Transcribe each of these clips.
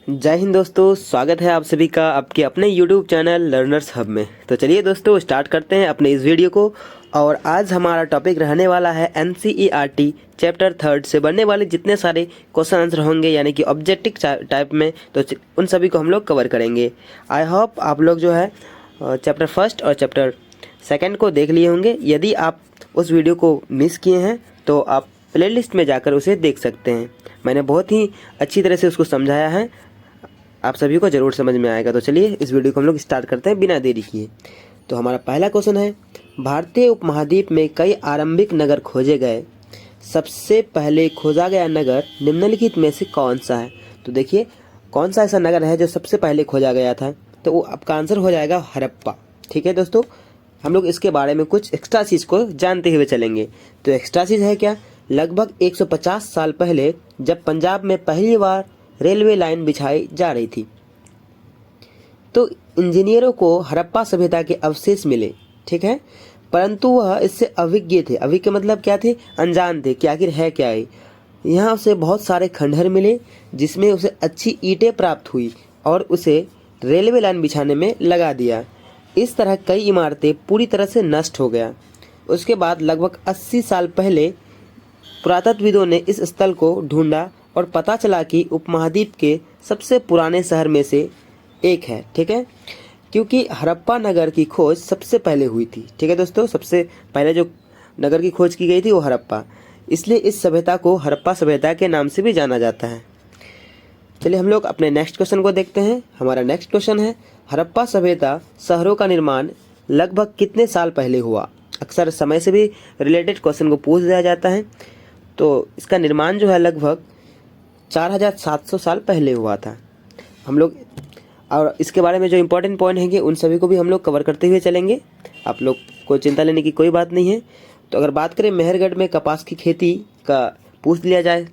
जय हिंद दोस्तों, स्वागत है आप सभी का आपके अपने YouTube चैनल लर्नर्स हब में। तो चलिए दोस्तों स्टार्ट करते हैं अपने इस वीडियो को। और आज हमारा टॉपिक रहने वाला है NCERT चैप्टर 3 से बनने वाले जितने सारे क्वेश्चन आंसर होंगे, यानी कि ऑब्जेक्टिव टाइप में, तो उन सभी को हम लोग कवर करेंगे। आई होप आप लोग जो है चैप्टर 1 और चैप्टर 2 को देख लिए होंगे। यदि आप उस वीडियो को मिस किए हैं तो आप प्लेलिस्ट में जाकर उसे देख सकते हैं। मैंने बहुत ही अच्छी तरह से उसको समझाया है, आप सभी को ज़रूर समझ में आएगा। तो चलिए इस वीडियो को हम लोग स्टार्ट करते हैं बिना देरी किए। तो हमारा पहला क्वेश्चन है, भारतीय उपमहाद्वीप में कई आरंभिक नगर खोजे गए, सबसे पहले खोजा गया नगर निम्नलिखित में से कौन सा है। तो देखिए कौन सा ऐसा नगर है जो सबसे पहले खोजा गया था, तो वो आपका आंसर हो जाएगा हड़प्पा। ठीक है दोस्तों, हम लोग इसके बारे में कुछ एक्स्ट्रा चीज़ को जानते हुए चलेंगे। तो एक्स्ट्रा चीज़ है क्या, लगभग 150 साल पहले जब पंजाब में पहली बार रेलवे लाइन बिछाई जा रही थी तो इंजीनियरों को हड़प्पा सभ्यता के अवशेष मिले। ठीक है, परंतु वह इससे अभिज्ञ थे। अभिज्ञ मतलब क्या थे, अनजान थे कि आखिर है क्या है। यहाँ उसे बहुत सारे खंडहर मिले जिसमें उसे अच्छी ईंटें प्राप्त हुई और उसे रेलवे लाइन बिछाने में लगा दिया। इस तरह कई इमारतें पूरी तरह से नष्ट हो गया। उसके बाद लगभग 80 साल पहले पुरातत्वविदों ने इस स्थल को ढूंढा और पता चला कि उपमहाद्वीप के सबसे पुराने शहर में से एक है। ठीक है, क्योंकि हड़प्पा नगर की खोज सबसे पहले हुई थी। ठीक है दोस्तों, सबसे पहले जो नगर की खोज की गई थी वो हड़प्पा, इसलिए इस सभ्यता को हड़प्पा सभ्यता के नाम से भी जाना जाता है। चलिए हम लोग अपने नेक्स्ट क्वेश्चन को देखते हैं। हमारा नेक्स्ट क्वेश्चन है, हड़प्पा सभ्यता शहरों का निर्माण लगभग कितने साल पहले हुआ। अक्सर समय से भी रिलेटेड क्वेश्चन को पूछ दिया जाता है। तो इसका निर्माण जो है लगभग 4700 साल पहले हुआ था। हम लोग और इसके बारे में जो इम्पोर्टेंट पॉइंट हैं उन सभी को भी हम लोग कवर करते हुए चलेंगे। आप लोग को चिंता लेने की कोई बात नहीं है। तो अगर बात करें मेहरगढ़ में कपास की खेती का पूछ लिया जाए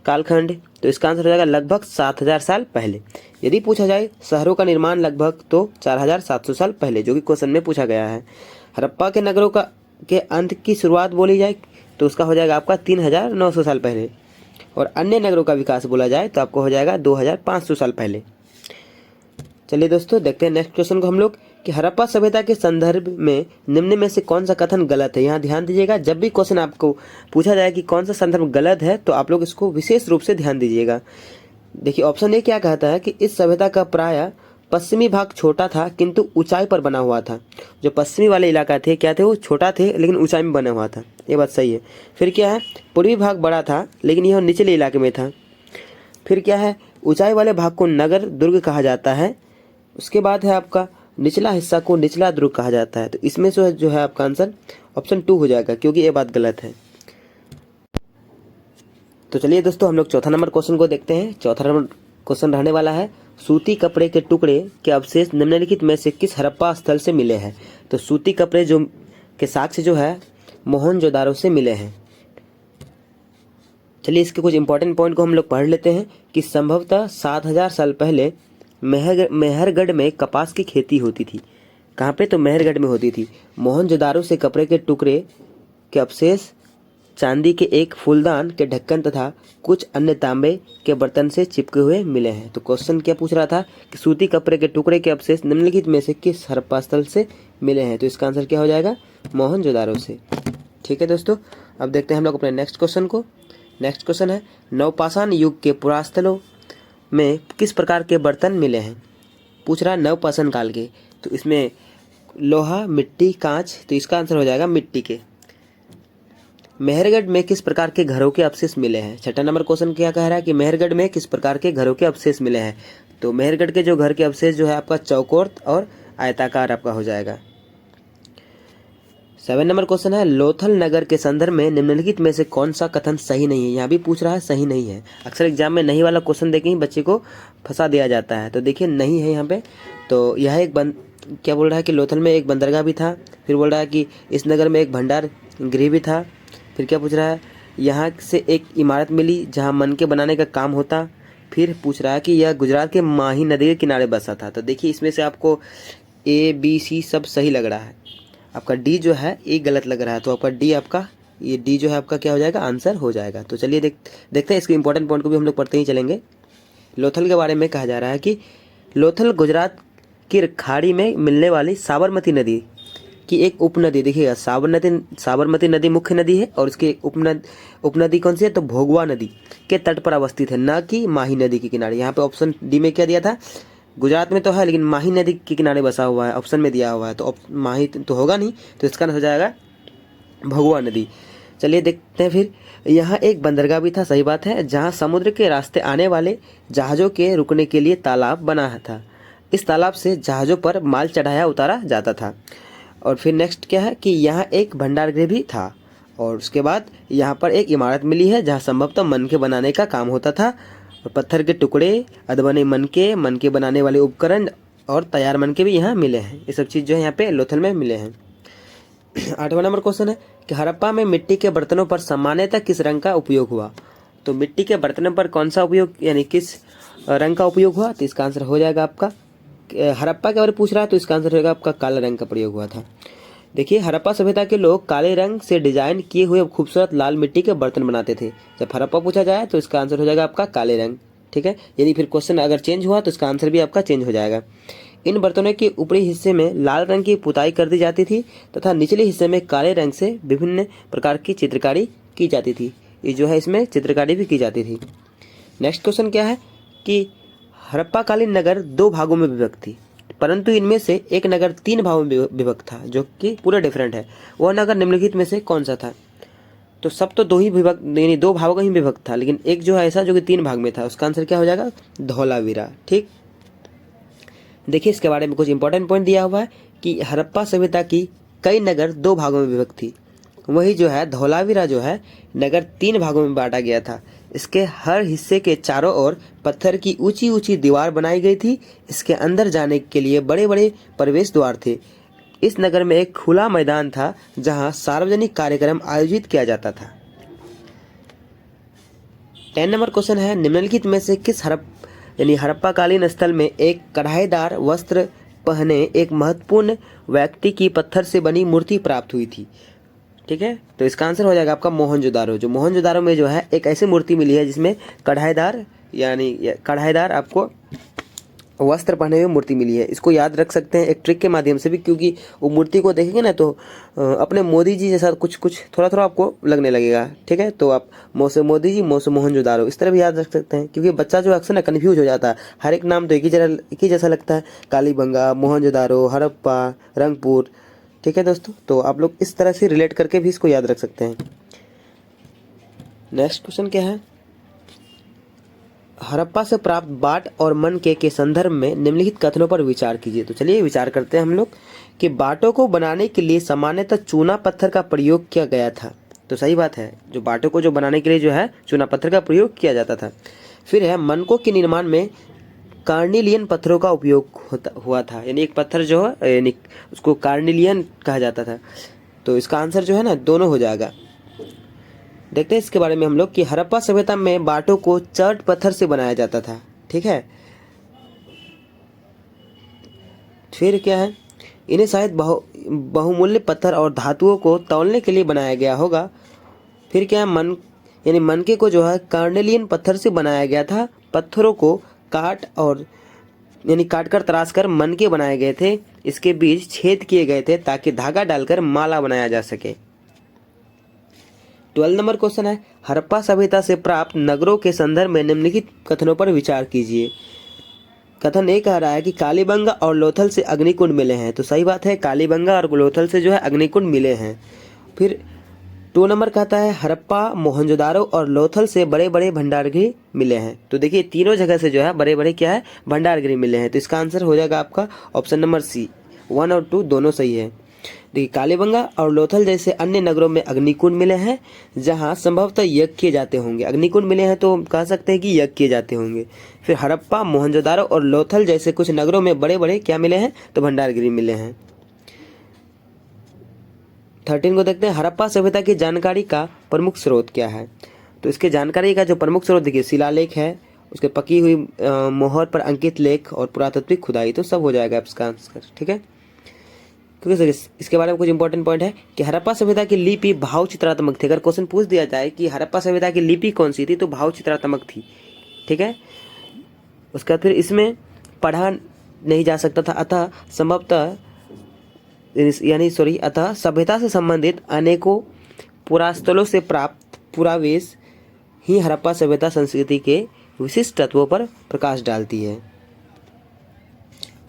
कालखंड, तो इसका आंसर हो जाएगा लगभग 7000 साल पहले। यदि पूछा जाए शहरों का निर्माण लगभग, तो 4700 साल पहले, जो कि क्वेश्चन में पूछा गया है। हड़प्पा के नगरों का के अंत की शुरुआत बोली जाए तो उसका हो जाएगा आपका 3900 साल पहले। और अन्य नगरों का विकास बोला जाए तो आपको हो जाएगा 2500 साल पहले। चलिए दोस्तों देखते हैं नेक्स्ट क्वेश्चन को हम लोग, कि हड़प्पा सभ्यता के संदर्भ में निम्न में से कौन सा कथन गलत है। यहाँ ध्यान दीजिएगा, जब भी क्वेश्चन आपको पूछा जाए कि कौन सा संदर्भ गलत है तो आप लोग इसको विशेष रूप से ध्यान दीजिएगा। देखिए ऑप्शन ए क्या कहता है कि इस सभ्यता का प्राय पश्चिमी भाग छोटा था किंतु ऊंचाई पर बना हुआ था। जो पश्चिमी वाले इलाका थे क्या थे, वो छोटा थे लेकिन ऊंचाई में बना हुआ था। ये बात सही है। फिर क्या है, पूर्वी भाग बड़ा था लेकिन यह निचले इलाके में था। फिर क्या है, ऊंचाई वाले भाग को नगर दुर्ग कहा जाता है। उसके बाद है आपका निचला हिस्सा को निचला दुर्ग कहा जाता है। तो इसमें जो है आपका आंसर ऑप्शन 2 हो जाएगा, क्योंकि ये बात गलत है। तो चलिए दोस्तों हम लोग चौथा नंबर क्वेश्चन को देखते हैं। चौथा नंबर क्वेश्चन रहने वाला है, सूती कपड़े के टुकड़े के अवशेष निम्नलिखित में से किस हड़प्पा स्थल से मिले हैं। तो सूती कपड़े जो के साक्ष्य जो है मोहनजोदारो से मिले हैं। चलिए इसके कुछ इंपॉर्टेंट पॉइंट को हम लोग पढ़ लेते हैं कि संभवतः 7000 साल पहले मेहरगढ़ में कपास की खेती होती थी। कहाँ पे, तो मेहरगढ़ में होती थी। मोहनजोदारो से कपड़े के टुकड़े के अवशेष चांदी के एक फूलदान के ढक्कन तथा कुछ अन्य तांबे के बर्तन से चिपके हुए मिले हैं। तो क्वेश्चन क्या पूछ रहा था कि सूती कपड़े के टुकड़े के अवशेष निम्नलिखित में से किस हड़प्पा स्थल से मिले हैं। तो इसका आंसर क्या हो जाएगा, मोहनजोदारो से। ठीक है दोस्तों, अब देखते हैं हम लोग अपने नेक्स्ट क्वेश्चन को। नेक्स्ट क्वेश्चन है, नवपाषाण युग के पुरास्थलों में किस प्रकार के बर्तन मिले हैं। पूछ रहा है नवपाषाण काल के, तो इसमें लोहा, मिट्टी, कांच, तो इसका आंसर हो जाएगा मिट्टी के। मेहरगढ़ में किस प्रकार के घरों के अवशेष मिले हैं। छठा नंबर क्वेश्चन क्या कह रहा है कि मेहरगढ़ में किस प्रकार के घरों के अवशेष मिले हैं। तो मेहरगढ़ के जो घर के अवशेष जो है आपका चौकोर और आयताकार आपका हो जाएगा। 7 नंबर क्वेश्चन है, लोथल नगर के संदर्भ में निम्नलिखित में से कौन सा कथन सही नहीं है। यहाँ भी पूछ रहा है सही नहीं है। अक्सर एग्जाम में नहीं वाला क्वेश्चन देके ही बच्चे को फंसा दिया जाता है। तो देखिए नहीं है यहाँ पे। तो यह एक क्या बोल रहा है कि लोथल में एक बंदरगाह भी था। फिर बोल रहा है कि इस नगर में एक भंडार गृह भी था। फिर क्या पूछ रहा है, यहाँ से एक इमारत मिली जहाँ मन के बनाने का काम होता। फिर पूछ रहा है कि यह गुजरात के माही नदी के किनारे बसा था। तो देखिए इसमें से आपको A, B, C सब सही लग रहा है। आपका डी जो है ए गलत लग रहा है। तो आपका डी आपका ये डी जो है आपका क्या हो जाएगा, आंसर हो जाएगा। तो चलिए देखते हैं इसके इंपॉर्टेंट पॉइंट को भी हम लोग पढ़ते ही चलेंगे। लोथल के बारे में कहा जा रहा है कि लोथल गुजरात की खाड़ी में मिलने वाली साबरमती नदी की एक उपनदी। देखिएगा, साबरमती नदी मुख्य नदी है और उसकी उपनदी कौन सी है, तो भोगवा नदी के तट पर अवस्थित है, न कि माही नदी के किनारे। यहाँ पे ऑप्शन डी में क्या दिया था, गुजरात में तो है लेकिन माही नदी के किनारे बसा हुआ है, ऑप्शन में दिया हुआ है, तो माही तो होगा नहीं, तो इसका हो जाएगा भगवा नदी। चलिए देखते हैं फिर। यहाँ एक बंदरगाह भी था, सही बात है, जहाँ समुद्र के रास्ते आने वाले जहाज़ों के रुकने के लिए तालाब बना था। इस तालाब से जहाज़ों पर माल चढ़ाया उतारा जाता था। और फिर नेक्स्ट क्या है कि यहाँ एक भंडारगृह भी था। और उसके बाद यहाँ पर एक इमारत मिली है जहाँ संभवतः मनके बनाने का काम होता था। और पत्थर के टुकड़े, अधबने मनके बनाने वाले उपकरण और तैयार मनके भी यहाँ मिले हैं। ये सब चीज़ जो है यहाँ पे लोथल में मिले हैं। 8वां नंबर क्वेश्चन है कि हड़प्पा में मिट्टी के बर्तनों पर सामान्यतः किस रंग का उपयोग हुआ। तो मिट्टी के बर्तनों पर कौन सा उपयोग, यानी किस रंग का उपयोग हुआ, तो इसका आंसर हो जाएगा आपका, हड़प्पा के बारे में पूछ रहा है तो इसका आंसर होगा आपका काले रंग का प्रयोग हुआ था। देखिए, हड़प्पा सभ्यता के लोग काले रंग से डिजाइन किए हुए खूबसूरत लाल मिट्टी के बर्तन बनाते थे। जब हड़प्पा पूछा जाए तो इसका आंसर हो जाएगा आपका काले रंग। ठीक है, यदि फिर क्वेश्चन अगर चेंज हुआ तो इसका आंसर भी आपका चेंज हो जाएगा। इन बर्तनों के ऊपरी हिस्से में लाल रंग की पुताई कर दी जाती थी तथा निचले हिस्से में काले रंग से विभिन्न प्रकार की चित्रकारी की जाती थी। ये जो है इसमें चित्रकारी भी की जाती थी। नेक्स्ट क्वेश्चन क्या है कि हड़प्पाकालीन नगर 2 भागों में विभक्त थी, परंतु इनमें से एक नगर 3 भागों में विभक्त था, जो कि पूरा डिफरेंट है। वह नगर निम्नलिखित में से कौन सा था। तो सब तो 2 ही विभक्त, यानी 2 भागों का ही विभक्त था, लेकिन एक जो है ऐसा जो कि 3 भाग में था। उसका आंसर क्या हो जाएगा, धौलावीरा। ठीक, देखिए इसके बारे में कुछ इंपॉर्टेंट पॉइंट दिया हुआ है कि हड़प्पा सभ्यता की कई नगर 2 भागों में विभक्त थी। वही जो है धौलावीरा जो है नगर 3 भागों में बांटा गया था। इसके हर हिस्से के चारों ओर पत्थर की ऊंची ऊंची दीवार बनाई गई थी। इसके अंदर जाने के लिए बड़े बड़े प्रवेश द्वार थे। इस नगर में एक खुला मैदान था जहां सार्वजनिक कार्यक्रम आयोजित किया जाता था। 10 नंबर क्वेश्चन है, निम्नलिखित में से किस हड़प्पाकालीन स्थल में एक कढ़ाईदार वस्त्र पहने एक महत्वपूर्ण व्यक्ति की पत्थर से बनी मूर्ति प्राप्त हुई थी। ठीक है, तो इसका आंसर हो जाएगा आपका मोहनजोदारो। जो मोहनजोदारो में जो है एक ऐसी मूर्ति मिली है जिसमें कढ़ाईदार आपको वस्त्र पहने हुए मूर्ति मिली है। इसको याद रख सकते हैं एक ट्रिक के माध्यम से भी, क्योंकि वो मूर्ति को देखेंगे ना तो अपने मोदी जी जैसा कुछ थोड़ा थोड़ा आपको लगने लगेगा। ठीक है, तो आप मोदी जी मोहनजोदारो इस तरह भी याद रख सकते हैं, क्योंकि बच्चा जो अक्सर ना कन्फ्यूज हो जाता है। हर एक नाम तो एक ही जैसा लगता है, कालीबंगा, मोहनजोदारो, हड़प्पा, रंगपुर। ठीक है दोस्तों, तो आप लोग इस तरह से रिलेट करके भी इसको याद रख सकते हैं। नेक्स्ट क्वेश्चन क्या है, हड़प्पा से प्राप्त बाट और मनके के संदर्भ में निम्नलिखित कथनों पर विचार कीजिए। तो चलिए विचार करते हैं हम लोग कि बाटों को बनाने के लिए सामान्यतः चूना पत्थर का प्रयोग किया गया था। तो सही बात है, जो बाटों को जो बनाने के लिए जो है चूना पत्थर का प्रयोग किया जाता था। फिर है मनकों के निर्माण में कार्निलियन पत्थरों का उपयोग हुआ था, यानी एक पत्थर जो है यानी उसको कार्निलियन कहा जाता था। तो इसका आंसर जो है ना दोनों हो जाएगा। देखते हैं इसके बारे में हम लोग कि हड़प्पा सभ्यता में बाटों को चर्ट पत्थर से बनाया जाता था। ठीक है, फिर क्या है, इन्हें शायद बहुमूल्य पत्थर और धातुओं को तौलने के लिए बनाया गया होगा। फिर क्या है, मनके को जो है कार्नेलियन पत्थर से बनाया गया था। पत्थरों को काट कर तराश कर मनके बनाए गए थे। इसके बीच छेद किए गए थे ताकि धागा डालकर माला बनाया जा सके। 12 नंबर क्वेश्चन है, हड़प्पा सभ्यता से प्राप्त नगरों के संदर्भ में निम्नलिखित कथनों पर विचार कीजिए। कथन ए कह रहा है कि कालीबंगा और लोथल से अग्निकुंड मिले हैं। तो सही बात है, कालीबंगा और लोथल से जो है अग्निकुंड मिले हैं। फिर 2 नंबर कहता है हड़प्पा, मोहनजोदारो और लोथल से बड़े बड़े भंडारगृह मिले हैं। तो देखिए तीनों जगह से जो है बड़े बड़े क्या है भंडारगृह मिले हैं। तो इसका आंसर हो जाएगा आपका ऑप्शन नंबर सी, 1 और 2 दोनों सही है। देखिए कालीबंगा और लोथल जैसे अन्य नगरों में अग्निकुंड मिले हैं जहां संभवतः यज्ञ किए जाते होंगे। अग्निकुंड मिले हैं तो कह सकते हैं कि यज्ञ किए जाते होंगे। फिर हड़प्पा, मोहनजोदारो और लोथल जैसे कुछ नगरों में बड़े बड़े क्या मिले हैं, तो भंडारगृह मिले हैं। 13 को देखते हैं, हड़प्पा सभ्यता की जानकारी का प्रमुख स्रोत क्या है। तो इसके जानकारी का जो प्रमुख स्रोत देखिए शिलालेख है, उसके पकी हुई मोहर पर अंकित लेख और पुरातात्विक खुदाई। तो सब हो जाएगा इसका आंसर। ठीक है, क्योंकि इसके बारे में कुछ इंपॉर्टेंट पॉइंट है कि हड़प्पा सभ्यता की लिपि भाव चित्रात्मक थी। अगर क्वेश्चन पूछ दिया जाए कि हड़प्पा सभ्यता की लिपि कौन सी थी, तो भाव चित्रात्मक थी। ठीक है, उसके बाद फिर इसमें पढ़ा नहीं जा सकता था, अतः संभवतः अतः सभ्यता से संबंधित अनेकों पुरास्थलों से प्राप्त पुरावेश ही हड़प्पा सभ्यता संस्कृति के विशिष्ट तत्वों पर प्रकाश डालती है।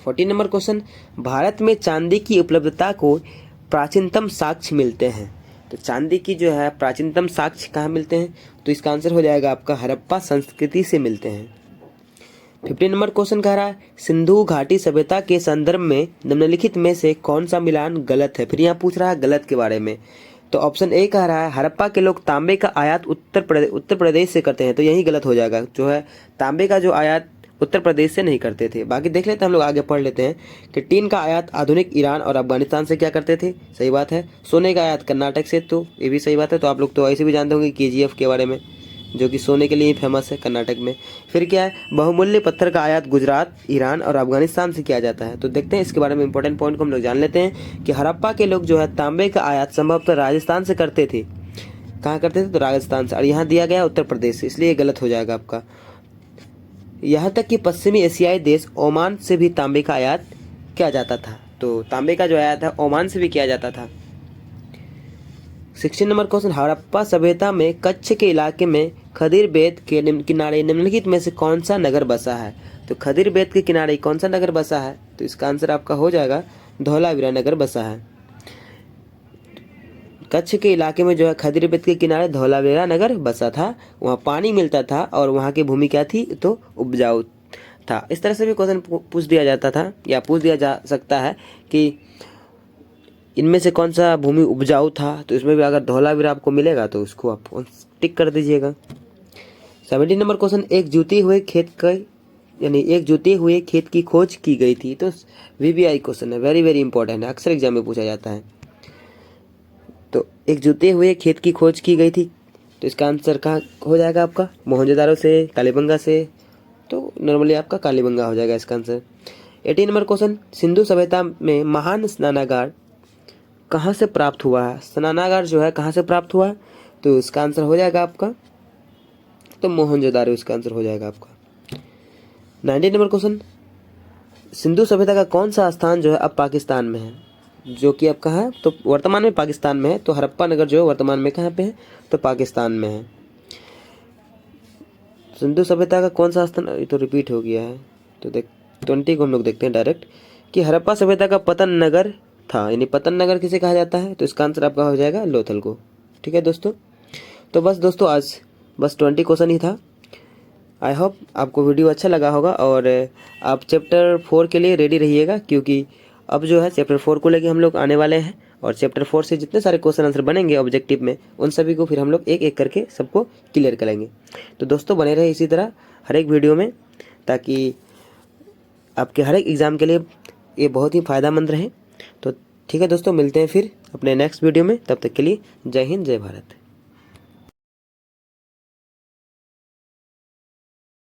14 नंबर क्वेश्चन, भारत में चांदी की उपलब्धता को प्राचीनतम साक्ष्य मिलते हैं। तो चांदी की जो है प्राचीनतम साक्ष्य कहाँ मिलते हैं? तो इसका आंसर हो जाएगा आपका हड़प्पा संस्कृति से मिलते हैं। 15 नंबर क्वेश्चन कह रहा है सिंधु घाटी सभ्यता के संदर्भ में निम्नलिखित में से कौन सा मिलान गलत है। फिर यहाँ पूछ रहा है गलत के बारे में। तो ऑप्शन ए कह रहा है हड़प्पा के लोग तांबे का आयात उत्तर प्रदेश से करते हैं, तो यही गलत हो जाएगा। जो है तांबे का जो आयात उत्तर प्रदेश से नहीं करते थे। बाकी देख लेते हैं, हम लोग आगे पढ़ लेते हैं कि टीन का आयात आधुनिक ईरान और अफगानिस्तान से क्या करते थे, सही बात है। सोने का आयात कर्नाटक से, तो ये भी सही बात है। तो आप लोग तो ऐसे भी जानते होंगे KGF के बारे में, जो कि सोने के लिए ही फेमस है कर्नाटक में। फिर क्या है, बहुमूल्य पत्थर का आयात गुजरात, ईरान और अफगानिस्तान से किया जाता है। तो देखते हैं इसके बारे में इंपॉर्टेंट पॉइंट को हम लोग जान लेते हैं कि हड़प्पा के लोग जो है तांबे का आयात संभवतः राजस्थान से करते थे। कहाँ करते थे? तो राजस्थान से, और यहाँ दिया गया उत्तर प्रदेश से, इसलिए गलत हो जाएगा आपका। यहाँ तक कि पश्चिमी एशियाई देश ओमान से भी तांबे का आयात किया जाता था। तो तांबे का जो आयात है ओमान से भी किया जाता था। 16 नंबर क्वेश्चन, हड़प्पा सभ्यता में कच्छ के इलाके में खदीर बेट के किनारे निम्नलिखित में से कौन सा नगर बसा है। तो खदीर बेट के किनारे कौन सा नगर बसा है? तो इसका आंसर आपका हो जाएगा धौलावीरा नगर बसा है। कच्छ के इलाके में जो है खदीर बेट के किनारे धौलावीरा नगर बसा था। वहाँ पानी मिलता था और वहाँ की भूमि क्या थी? तो उपजाऊ था। इस तरह से भी क्वेश्चन पूछ दिया जाता था या पूछ दिया जा सकता है कि इनमें से कौन सा भूमि उपजाऊ था। तो इसमें भी अगर धौलावीरा आपको मिलेगा तो उसको आप टिक कर दीजिएगा। 17 नंबर क्वेश्चन, एक जुते हुए खेत की खोज की गई थी। तो VBI क्वेश्चन है, वेरी वेरी इंपॉर्टेंट है, अक्सर एग्जाम में पूछा जाता है। तो एक जुते हुए खेत की खोज की गई थी, तो इसका आंसर कहाँ हो जाएगा आपका? मोहनजोदारो से, कालीबंगा से। तो नॉर्मली आपका कालीबंगा हो जाएगा इसका आंसर। 18 नंबर क्वेश्चन, सिंधु सभ्यता में महान स्नानागार कहाँ से प्राप्त हुआ है? स्नानागार जो है कहाँ से प्राप्त हुआ है? तो इसका आंसर हो जाएगा आपका तो मोहनजोदारो, इसका आंसर हो जाएगा आपका। 19 नंबर क्वेश्चन, सिंधु सभ्यता का कौन सा स्थान जो है अब पाकिस्तान में है? जो कि अब कहाँ है? तो वर्तमान में पाकिस्तान में है। तो हड़प्पा नगर जो है वर्तमान में कहाँ पे है? तो पाकिस्तान में है। सिंधु सभ्यता का कौन सा स्थान, ये तो रिपीट हो गया है। तो 20 को हम लोग देखते हैं डायरेक्ट कि हड़प्पा सभ्यता का पतन नगर था, यानी पतन नगर किसे कहा जाता है? तो इसका आंसर आपका हो जाएगा लोथल को। ठीक है दोस्तों, तो बस दोस्तों आज बस 20 क्वेश्चन ही था। आई होप आपको वीडियो अच्छा लगा होगा और आप चैप्टर 4 के लिए रेडी रहिएगा, क्योंकि अब जो है चैप्टर 4 को लेके हम लोग आने वाले हैं और चैप्टर 4 से जितने सारे क्वेश्चन आंसर बनेंगे ऑब्जेक्टिव में, उन सभी को फिर हम लोग एक एक करके सबको क्लियर करेंगे। तो दोस्तों बने रहे इसी तरह हर एक वीडियो में, ताकि आपके हर एक एग्ज़ाम के लिए ये बहुत ही फ़ायदेमंद रहे। तो ठीक है दोस्तों, मिलते हैं फिर अपने नेक्स्ट वीडियो में। तब तक के लिए जय हिंद, जय भारत।